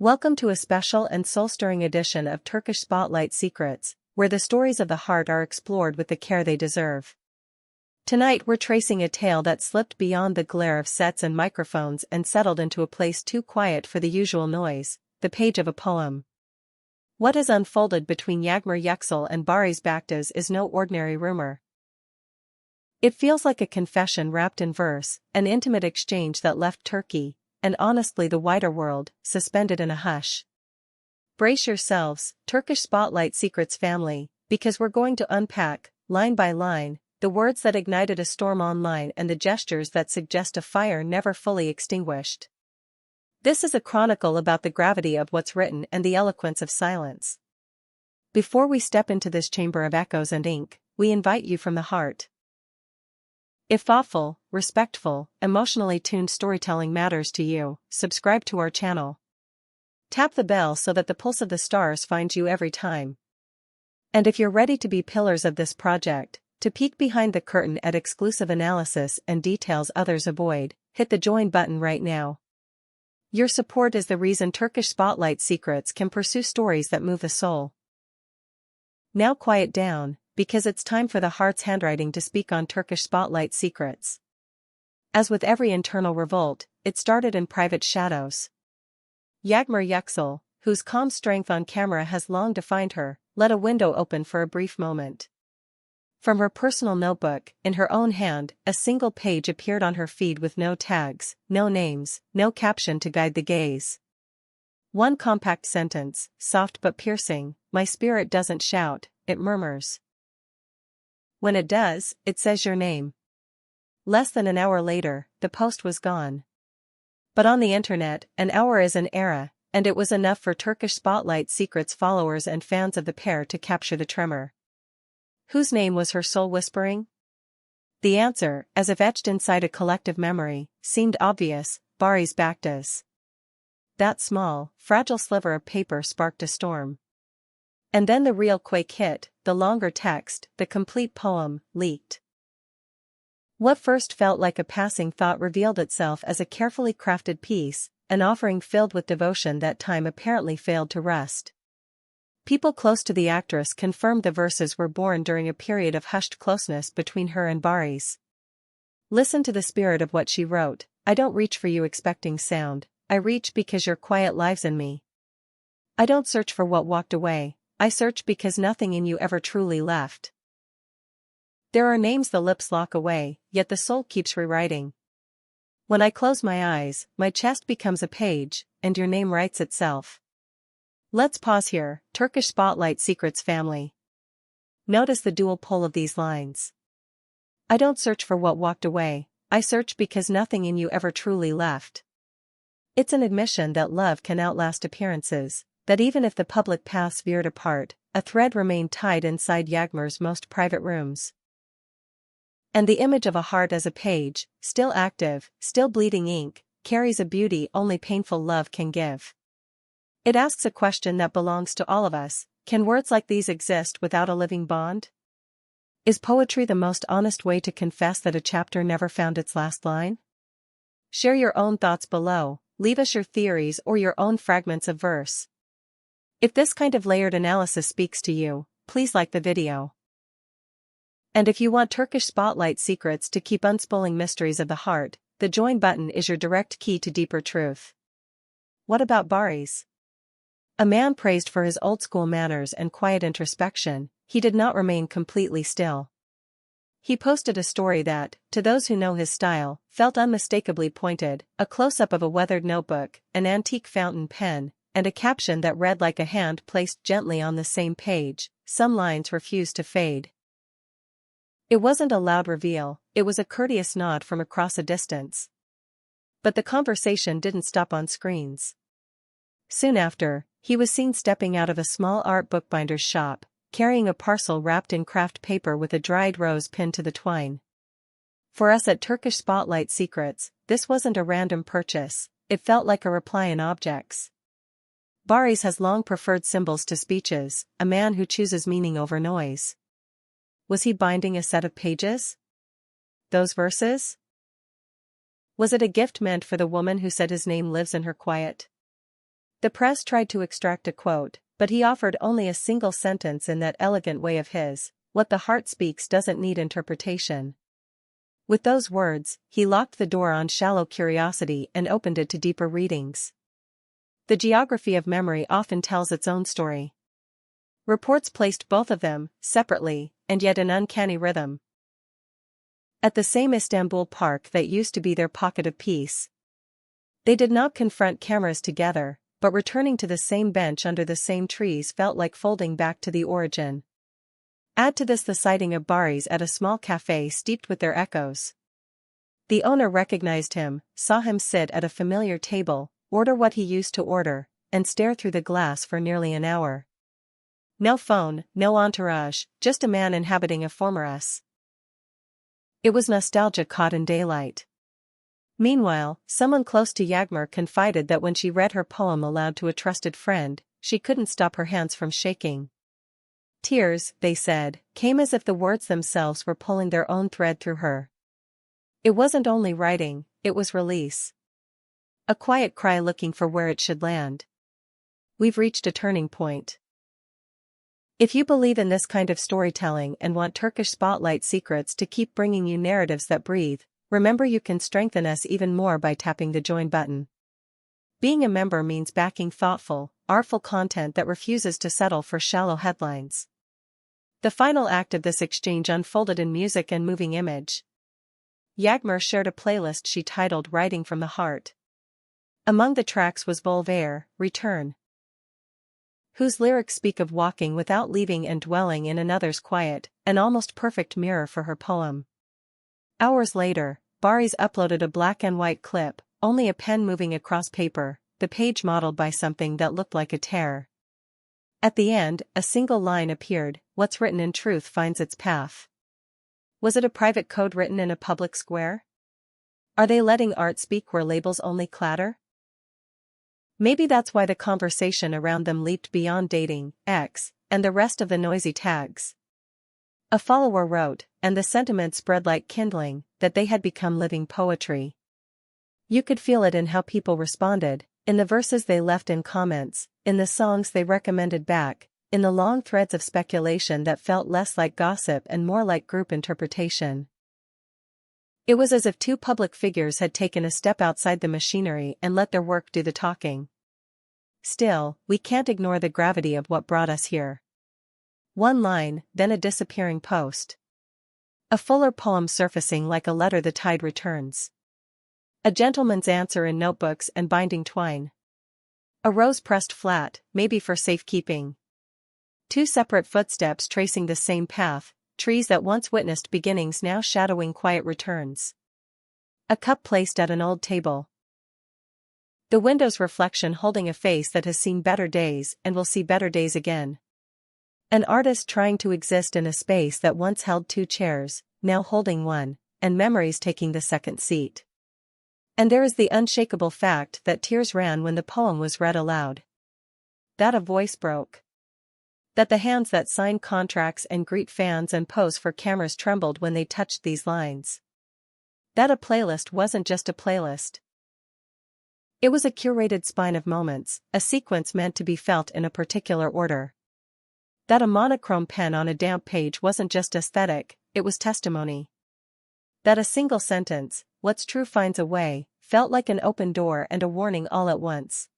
Welcome to a special and soul-stirring edition of Turkish Spotlight Secrets, where the stories of the heart are explored with the care they deserve. Tonight we're tracing a tale that slipped beyond the glare of sets and microphones and settled into a place too quiet for the usual noise, the page of a poem. What has unfolded between Yağmur Yüksel and Baris Baktaş is no ordinary rumor. It feels like a confession wrapped in verse, an intimate exchange that left Turkey, and honestly the wider world, suspended in a hush. Brace yourselves, Turkish Spotlight Secrets family, because we're going to unpack, line by line, the words that ignited a storm online and the gestures that suggest a fire never fully extinguished. This is a chronicle about the gravity of what's written and the eloquence of silence. Before we step into this chamber of echoes and ink, we invite you from the heart. If thoughtful, respectful, emotionally tuned storytelling matters to you, subscribe to our channel. Tap the bell so that the pulse of the stars finds you every time. And if you're ready to be pillars of this project, to peek behind the curtain at exclusive analysis and details others avoid, hit the join button right now. Your support is the reason Turkish Spotlight Secrets can pursue stories that move the soul. Now quiet down, because it's time for the heart's handwriting to speak on Turkish Spotlight Secrets. As with every internal revolt, it started in private shadows. Yağmur Yüksel, whose calm strength on camera has long defined her, let a window open for a brief moment. From her personal notebook, in her own hand, a single page appeared on her feed with no tags, no names, no caption to guide the gaze. One compact sentence, soft but piercing, "My spirit doesn't shout, it murmurs." When it does, it says your name. Less than an hour later, the post was gone. But on the internet, an hour is an era, and it was enough for Turkish Spotlight Secrets followers and fans of the pair to capture the tremor. Whose name was her soul whispering? The answer, as if etched inside a collective memory, seemed obvious: Baris Baktaş. That small, fragile sliver of paper sparked a storm. And then the real quake hit, the longer text, the complete poem, leaked. What first felt like a passing thought revealed itself as a carefully crafted piece, an offering filled with devotion that time apparently failed to rust. People close to the actress confirmed the verses were born during a period of hushed closeness between her and Baris. Listen to the spirit of what she wrote: "I don't reach for you expecting sound, I reach because your quiet lives in me. I don't search for what walked away, I search because nothing in you ever truly left." There are names the lips lock away, yet the soul keeps rewriting. When I close my eyes, my chest becomes a page, and your name writes itself. Let's pause here, Turkish Spotlight Secrets family. Notice the dual pull of these lines. I don't search for what walked away, I search because nothing in you ever truly left. It's an admission that love can outlast appearances, that even if the public paths veered apart, a thread remained tied inside Yağmur's most private rooms. And the image of a heart as a page, still active, still bleeding ink, carries a beauty only painful love can give. It asks a question that belongs to all of us: can words like these exist without a living bond? Is poetry the most honest way to confess that a chapter never found its last line? Share your own thoughts below, leave us your theories or your own fragments of verse. If this kind of layered analysis speaks to you, please like the video. And if you want Turkish Spotlight Secrets to keep unspooling mysteries of the heart, the join button is your direct key to deeper truth. What about Baris? A man praised for his old-school manners and quiet introspection, he did not remain completely still. He posted a story that, to those who know his style, felt unmistakably pointed: a close-up of a weathered notebook, an antique fountain pen, and a caption that read like a hand placed gently on the same page: "Some lines refuse to fade." It wasn't a loud reveal, it was a courteous nod from across a distance. But the conversation didn't stop on screens. Soon after, he was seen stepping out of a small art bookbinder's shop, carrying a parcel wrapped in craft paper with a dried rose pinned to the twine. For us at Turkish Spotlight Secrets, this wasn't a random purchase, it felt like a reply in objects. Baris has long preferred symbols to speeches, a man who chooses meaning over noise. Was he binding a set of pages? Those verses? Was it a gift meant for the woman who said his name lives in her quiet? The press tried to extract a quote, but he offered only a single sentence in that elegant way of his: "What the heart speaks doesn't need interpretation." With those words, he locked the door on shallow curiosity and opened it to deeper readings. The geography of memory often tells its own story. Reports placed both of them, separately, and yet in uncanny rhythm. At the same Istanbul park that used to be their pocket of peace. They did not confront cameras together, but returning to the same bench under the same trees felt like folding back to the origin. Add to this the sighting of Baris at a small cafe steeped with their echoes. The owner recognized him, saw him sit at a familiar table, order what he used to order, and stare through the glass for nearly an hour. No phone, no entourage, just a man inhabiting a former us. It was nostalgia caught in daylight. Meanwhile, someone close to Yağmur confided that when she read her poem aloud to a trusted friend, she couldn't stop her hands from shaking. Tears, they said, came as if the words themselves were pulling their own thread through her. It wasn't only writing, it was release. A quiet cry looking for where it should land. We've reached a turning point. If you believe in this kind of storytelling and want Turkish Spotlight Secrets to keep bringing you narratives that breathe, remember you can strengthen us even more by tapping the join button. Being a member means backing thoughtful, artful content that refuses to settle for shallow headlines. The final act of this exchange unfolded in music and moving image. Yağmur shared a playlist she titled Writing from the Heart. Among the tracks was Volver, Return, whose lyrics speak of walking without leaving and dwelling in another's quiet, an almost perfect mirror for her poem. Hours later, Baris uploaded a black and white clip, only a pen moving across paper, the page modeled by something that looked like a tear. At the end, a single line appeared: "What's written in truth finds its path." Was it a private code written in a public square? Are they letting art speak where labels only clatter? Maybe that's why the conversation around them leaped beyond dating, X, and the rest of the noisy tags. A follower wrote, and the sentiment spread like kindling, that they had become living poetry. You could feel it in how people responded, in the verses they left in comments, in the songs they recommended back, in the long threads of speculation that felt less like gossip and more like group interpretation. It was as if two public figures had taken a step outside the machinery and let their work do the talking. Still, we can't ignore the gravity of what brought us here. One line, then a disappearing post. A fuller poem surfacing like a letter the tide returns. A gentleman's answer in notebooks and binding twine. A rose pressed flat, maybe for safekeeping. Two separate footsteps tracing the same path, trees that once witnessed beginnings now shadowing quiet returns. A cup placed at an old table. The window's reflection holding a face that has seen better days and will see better days again. An artist trying to exist in a space that once held two chairs, now holding one, and memories taking the second seat. And there is the unshakable fact that tears ran when the poem was read aloud. That a voice broke. That the hands that sign contracts and greet fans and pose for cameras trembled when they touched these lines. That a playlist wasn't just a playlist. It was a curated spine of moments, a sequence meant to be felt in a particular order. That a monochrome pen on a damp page wasn't just aesthetic, it was testimony. That a single sentence, "What's true finds a way," felt like an open door and a warning all at once.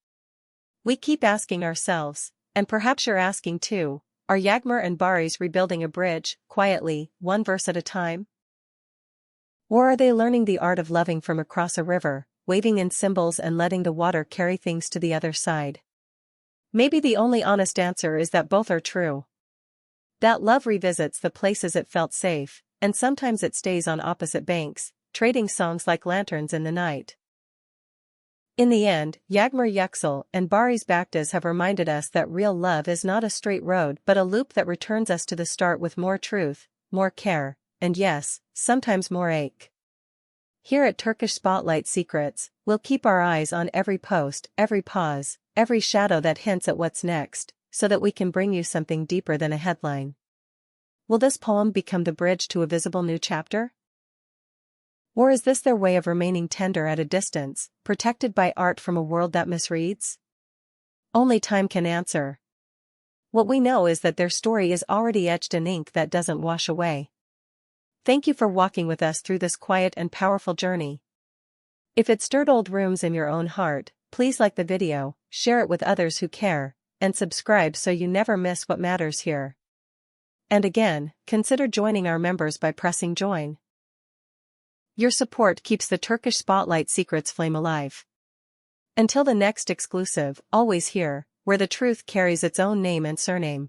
We keep asking ourselves, and perhaps you're asking too, are Yağmur and Baris rebuilding a bridge, quietly, one verse at a time? Or are they learning the art of loving from across a river, waving in cymbals and letting the water carry things to the other side? Maybe the only honest answer is that both are true. That love revisits the places it felt safe, and sometimes it stays on opposite banks, trading songs like lanterns in the night. In the end, Yağmur Yüksel and Baris Baktaş have reminded us that real love is not a straight road but a loop that returns us to the start with more truth, more care, and yes, sometimes more ache. Here at Turkish Spotlight Secrets, we'll keep our eyes on every post, every pause, every shadow that hints at what's next, so that we can bring you something deeper than a headline. Will this poem become the bridge to a visible new chapter? Or is this their way of remaining tender at a distance, protected by art from a world that misreads? Only time can answer. What we know is that their story is already etched in ink that doesn't wash away. Thank you for walking with us through this quiet and powerful journey. If it stirred old rooms in your own heart, please like the video, share it with others who care, and subscribe so you never miss what matters here. And again, consider joining our members by pressing join. Your support keeps the Turkish Spotlight Secrets flame alive. Until the next exclusive, always here, where the truth carries its own name and surname.